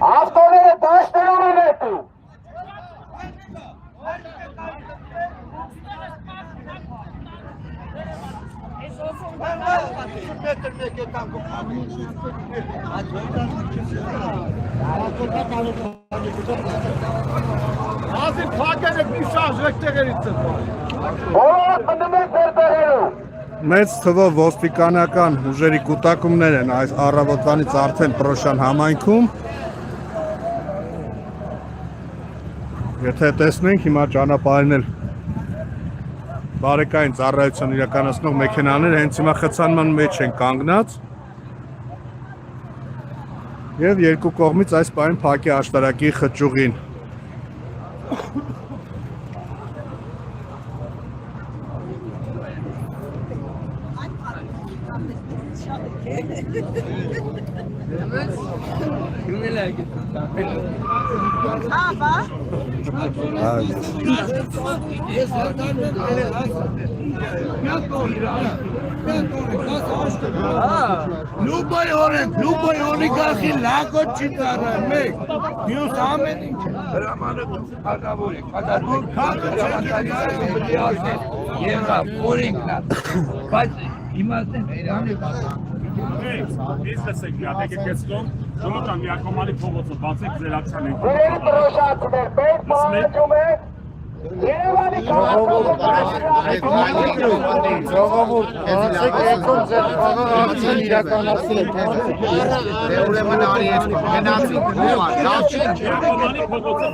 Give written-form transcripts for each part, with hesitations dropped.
Avtoları taşlarını üretti. Azim փակել եք մի շարժ եկտեղերից Մեծ թվով ոստիկանական ուժերի կուտակումներ են այս առավոտվանից արդեն Պրոշան համայնքում։ Եթե տեսնենք հիմա ճանապարհին էլ բարեկային ծառայություն իրականացնող մեքենաներ հենց հիմա խցանման մեջ են կանգնած եւ երկու կողմից այս պահին փակի աշտարակի խճուղին։ Любой олигарխի լակոտ չի ծառայում մեկ, մյուս ամեն ինչ հրամանը հարկավոր է, եղավ, օրենքն է, բայց իմաստեն Biz desek ya tek keston, Jonathan Yakomali փողոցը բացեք ձեր ակցիաներին։ Burayı proşatçılar 5 puanlı cümet. Yerevan'ı Ժողովուրդ, ասեք եկում ձեր խաղաղ ակցիան իրականացրեք։ Ուրեմն արի ես գնացի գնա, լավ չի։ Yakomali փողոցը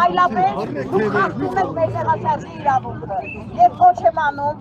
Այլապես դուք խախտում եք մեր հեղաշարժի իրավունքը եւ ոչ եմ անում